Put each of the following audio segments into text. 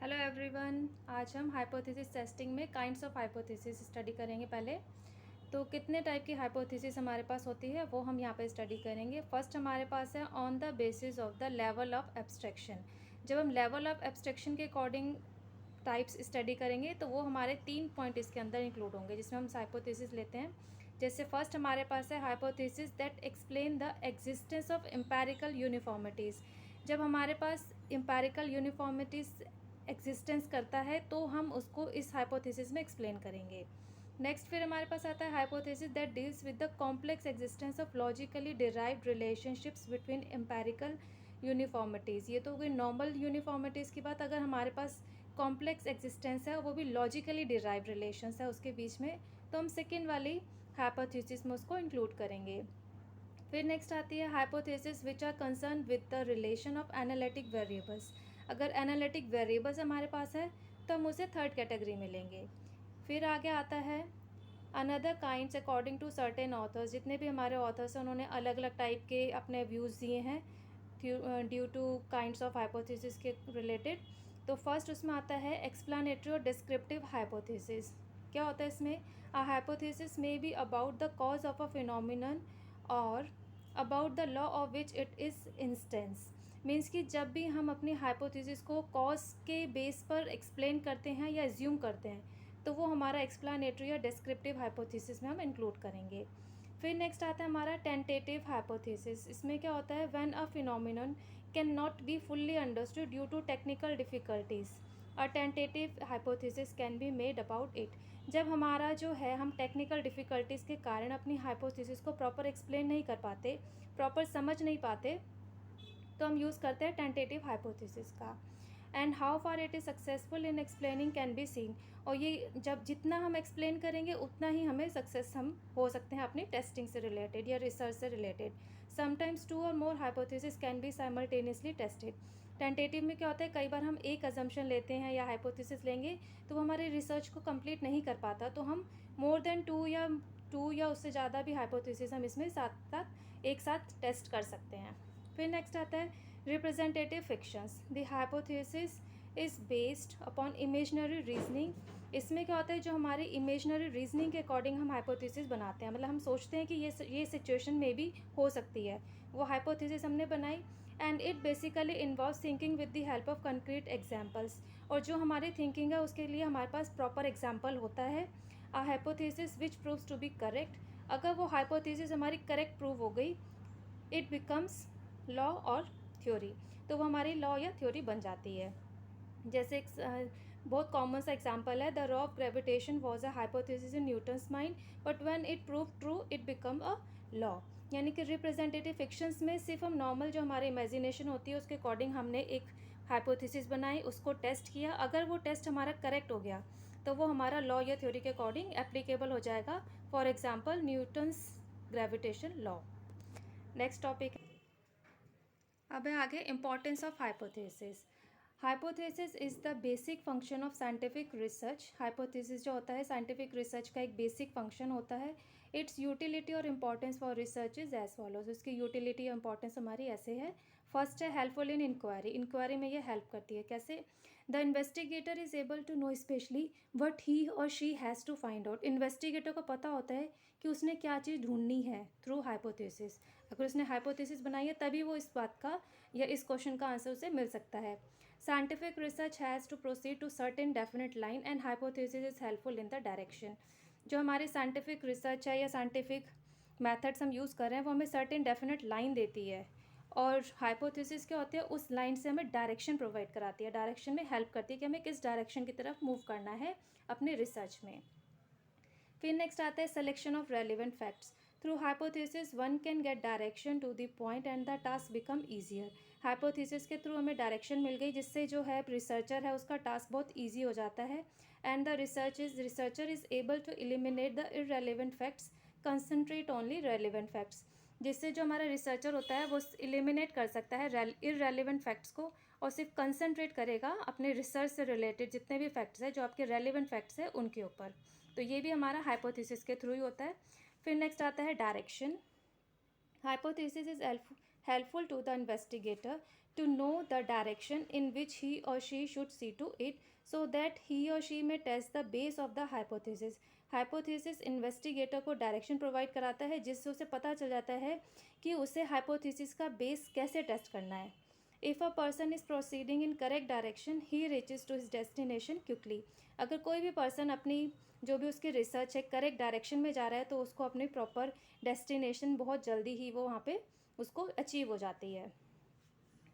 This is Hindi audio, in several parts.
हेलो एवरीवन, आज हम हाइपोथेसिस टेस्टिंग में काइंड्स ऑफ हाइपोथेसिस स्टडी करेंगे। पहले तो कितने टाइप की हाइपोथेसिस हमारे पास होती है वो हम यहाँ पे स्टडी करेंगे। फर्स्ट हमारे पास है on the basis of the level of abstraction. जब हम लेवल ऑफ एब्स्ट्रैक्शन के अकॉर्डिंग टाइप्स स्टडी करेंगे तो वो हमारे 3 पॉइंट इसके अंदर इंक्लूड होंगे जिसमें हम हाइपोथेसिस लेते हैं। जैसे फर्स्ट हमारे पास है hypothesis that explain the existence of empirical uniformities. जब हमारे पास एम्पेरिकल यूनिफॉर्मिटीज़ एग्जिस्टेंस करता है तो हम उसको इस हाइपोथेसिस में एक्सप्लेन करेंगे। नेक्स्ट फिर हमारे पास आता है hypothesis that deals with the complex existence of logically derived relationships between empirical uniformities. ये तो कोई नॉर्मल यूनिफॉर्मिटीज़ की बात, अगर हमारे पास कॉम्प्लेक्स एग्जिस्टेंस है वो भी लॉजिकली डिराइव्ड रिलेशंस है उसके बीच में, तो हम सेकेंड वाली हाइपोथेसिस में उसको इंक्लूड करेंगे। फिर नेक्स्ट आती है hypothesis which are concern with the relation of analytic variables. अगर एनालिटिक वेरिएबल्स हमारे पास है तो हम उसे थर्ड कैटेगरी में लेंगे। फिर आगे आता है another kinds according to certain authors. जितने भी हमारे ऑथर्स हैं उन्होंने अलग अलग टाइप के अपने व्यूज़ दिए हैं due two kinds of hypothesis के रिलेटेड। तो फर्स्ट उसमें आता है एक्सप्लानेटरी और डिस्क्रिप्टिव हाइपोथेसिस। क्या होता है इसमें? A hypothesis may be about the cause of a phenomenon or about the law of which it is instance. Means कि जब भी हम अपनी हाइपोथेसिस को कॉज के बेस पर एक्सप्लेन करते हैं या एज्यूम करते हैं तो वो हमारा एक्सप्लानेटरी या डिस्क्रिप्टिव हाइपोथेसिस में हम इंक्लूड करेंगे। फिर नेक्स्ट आता है हमारा टेंटेटिव हाइपोथेसिस। इसमें क्या होता है? When a phenomenon can not be fully understood due to technical difficulties a tentative hypothesis can be made about it. जब हमारा जो है हम टेक्निकल डिफ़िकल्टीज़ के कारण अपनी हाइपोथेसिस को प्रॉपर एक्सप्लेन नहीं कर पाते, प्रॉपर समझ नहीं पाते, तो हम यूज़ करते हैं टेंटेटिव हाइपोथेसिस का। And how far it is successful in explaining can be seen. और ये जब जितना हम एक्सप्लेन करेंगे उतना ही हमें सक्सेस हम हो सकते हैं अपनी टेस्टिंग से रिलेटेड या रिसर्च से related. Sometimes two or more hypothesis can be simultaneously tested. Tentative में क्या होता है, कई बार हम एक अजम्पशन लेते हैं या हाइपोथेसिस लेंगे तो वो हमारे रिसर्च को कंप्लीट नहीं कर पाता, तो हम मोर देन टू या उससे ज़्यादा भी हाइपोथेसिस हम इसमें साथ साथ एक साथ टेस्ट कर सकते हैं। फिर नेक्स्ट आता है representative fictions. The hypothesis is based upon imaginary reasoning. इसमें क्या होता है, जो हमारे इमेजनरी रीजनिंग के अकॉर्डिंग हम हाइपोथेसिस बनाते हैं, मतलब हम सोचते हैं कि ये सिचुएशन में भी हो सकती है, वो हाइपोथेसिस हमने बनाई। And it basically involve thinking with the help of concrete examples. और जो हमारी थिंकिंग है उसके लिए हमारे पास प्रॉपर एग्जाम्पल होता है। A hypothesis which proves to be correct. अगर वो हाइपोथेसिस हमारी करेक्ट प्रूव हो गई, इट बिकम्स लॉ और थ्योरी, तो वो हमारी लॉ या थ्योरी बन जाती है। जैसे एक बहुत कॉमन सा एग्जांपल है, the law of gravitation was a hypothesis in Newton's mind but when it prove true it become a law. यानी कि रिप्रेजेंटेटिव फिक्शंस में सिर्फ हम नॉर्मल जो हमारी इमेजिनेशन होती है उसके अकॉर्डिंग हमने एक हाइपोथेसिस बनाई, उसको टेस्ट किया, अगर वो टेस्ट हमारा करेक्ट हो गया तो वो हमारा लॉ या थ्योरी के अकॉर्डिंग एप्लीकेबल हो जाएगा। For example Newton's gravitation law. Next topic. अब है आगे importance of hypothesis. Hypothesis is the basic function of scientific research. Hypothesis जो होता है साइंटिफिक रिसर्च का एक बेसिक फंक्शन होता है। इट्स यूटिलिटी और importance for research is as follows. इसकी यूटिलिटी और इम्पॉर्टेंस हमारी ऐसे है। फर्स्ट है हेल्पफुल इन इंक्वायरी। इंक्वायरी में ये हेल्प करती है। कैसे? The investigator is able to know specially what he or she has to find out. Investigator को पता होता है कि उसने क्या चीज़ ढूंढनी है थ्रू हाइपोथेसिस। अगर उसने हाइपोथेसिस बनाई है तभी वो इस बात का या इस क्वेश्चन का आंसर उसे मिल सकता है। Scientific research has to proceed to certain definite line and hypothesis is helpful in the direction. जो हमारी साइंटिफिक रिसर्च है या साइंटिफिक मैथड्स हम यूज़ कर रहे हैं वो हमें सर्टेन डेफिनेट लाइन देती है, और हाइपोथेसिस क्या होती है उस लाइन से हमें डायरेक्शन प्रोवाइड कराती है, डायरेक्शन में हेल्प करती है कि हमें किस डायरेक्शन की तरफ मूव करना है अपने रिसर्च में। फिर नेक्स्ट आता है selection of relevant facts. Through hypothesis one can get direction to the point and the task become easier. Hypothesis के थ्रू हमें डायरेक्शन मिल गई जिससे जो है रिसर्चर है उसका टास्क बहुत ईजी हो जाता है। And the researcher is able to eliminate the irrelevant facts, concentrate only relevant facts. जिससे जो हमारा रिसर्चर होता है वो एलिमिनेट कर सकता है इररेलेवेंट फैक्ट्स को और सिर्फ कंसनट्रेट करेगा अपने रिसर्च से रिलेटेड जितने भी फैक्ट्स हैं जो आपके रेलिवेंट फैक्ट्स हैं उनके ऊपर। तो ये भी हमारा हाइपोथेसिस के थ्रू ही होता है। फिर नेक्स्ट आता है direction. Hypothesis is helpful to the investigator to know the direction in which he or she should see to it so that he or she may test the base of the hypothesis. Hypothesis investigator को डायरेक्शन प्रोवाइड कराता है जिससे उसे पता चल जाता है कि उसे हाइपोथेसिस का बेस कैसे टेस्ट करना है. If a person is proceeding in correct direction he reaches to his destination quickly. अगर कोई भी पर्सन अपनी जो भी उसकी रिसर्च है करेक्ट डायरेक्शन में जा रहा है तो उसको अपनी प्रॉपर डेस्टिनेशन बहुत जल्दी ही वो वहाँ पे उसको अचीव हो जाती है.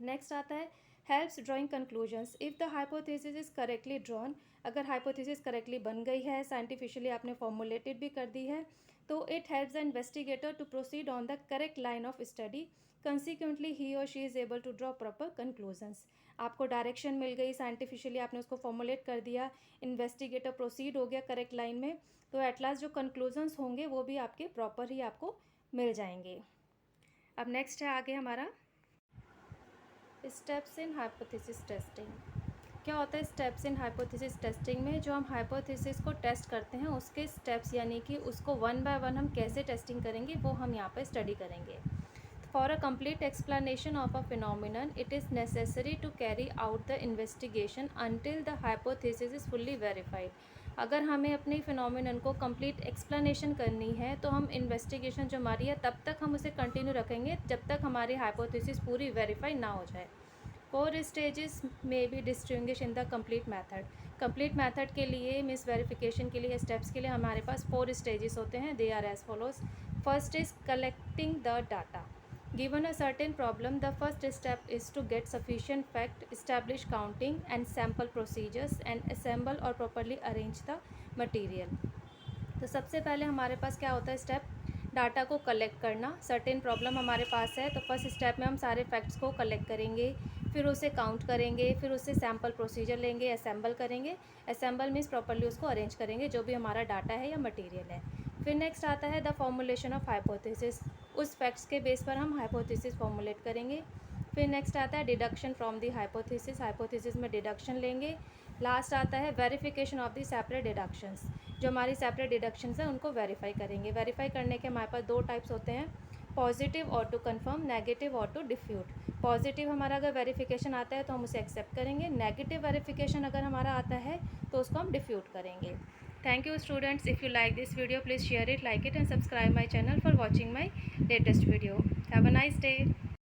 नेक्स्ट आता है helps drawing conclusions. If the hypothesis is correctly drawn, अगर हाइपोथेसिस करेक्टली बन गई है, साइंटिफिकली आपने फॉर्मुलेटेड भी कर दी है, तो it helps the investigator to proceed on the correct line of study. Consequently he or she is able to draw proper conclusions. आपको डायरेक्शन मिल गई, साइंटिफिकली आपने उसको फॉर्मुलेट कर दिया, इन्वेस्टिगेटर प्रोसीड हो गया करेक्ट लाइन में, तो एट लास्ट जो कंक्लूजन्स होंगे वो भी आपके प्रॉपर ही आपको मिल जाएंगे. अब नेक्स्ट है आगे हमारा स्टेप्स इन हाइपोथेसिस टेस्टिंग. क्या होता है स्टेप्स इन हाइपोथेसिस टेस्टिंग में? जो हम हाइपोथेसिस को टेस्ट करते हैं उसके स्टेप्स, यानी कि उसको वन बाय वन हम कैसे टेस्टिंग करेंगे वो हम यहाँ पर स्टडी करेंगे. For a complete explanation of a phenomenon it is necessary to carry out the investigation until the hypothesis is fully verified. अगर हमें अपने फिनोमिनन को कंप्लीट एक्सप्लेनेशन करनी है तो हम इन्वेस्टिगेशन जो हमारी है तब तक हम उसे कंटिन्यू रखेंगे जब तक हमारी हाइपोथेसिस पूरी वेरीफाई ना हो जाए. 4 स्टेजेस में be distinguish in the complete method. Complete method के लिए मीन्स वेरिफिकेशन के लिए स्टेप्स के लिए हमारे पास 4 स्टेजेस होते हैं. They are as follows. First is collecting the data. Given a certain problem, the first step is to get sufficient fact, establish counting and sample procedures, and assemble or properly arrange the material. तो सबसे पहले हमारे पास क्या होता है स्टेप? डाटा को कलेक्ट करना. सर्टेन प्रॉब्लम हमारे पास है तो फर्स्ट स्टेप में हम सारे फैक्ट्स को कलेक्ट करेंगे, फिर उसे काउंट करेंगे, फिर उससे सैम्पल प्रोसीजर लेंगे, असेंबल करेंगे. असेंबल मीन्स प्रॉपरली उसको अरेंज करेंगे जो भी हमारा डाटा है या मटेरियल है. फिर नेक्स्ट आता है द फॉर्मुलेशन ऑफ हाइपोथेसिस. उस फैक्ट्स के बेस पर हम हाइपोथेसिस फॉर्मुलेट करेंगे. फिर नेक्स्ट आता है deduction from the hypothesis. Hypothesis में डिडक्शन लेंगे. लास्ट आता है verification of the separate deductions. जो हमारी सेपरेट डिडक्शंस हैं उनको वेरीफाई करेंगे. वेरीफाई करने के हमारे पास 2 टाइप्स होते हैं, पॉजिटिव और टू कन्फर्म, नेगेटिव और टू डिफ्यूट. पॉजिटिव हमारा अगर वेरिफिकेशन आता है तो हम उसे एक्सेप्ट करेंगे. नेगेटिव वेरिफिकेशन अगर हमारा आता है तो उसको हम डिफ्यूट करेंगे. Thank you students. If you like this video, please share it, like it and subscribe my channel for watching my latest video. Have a nice day.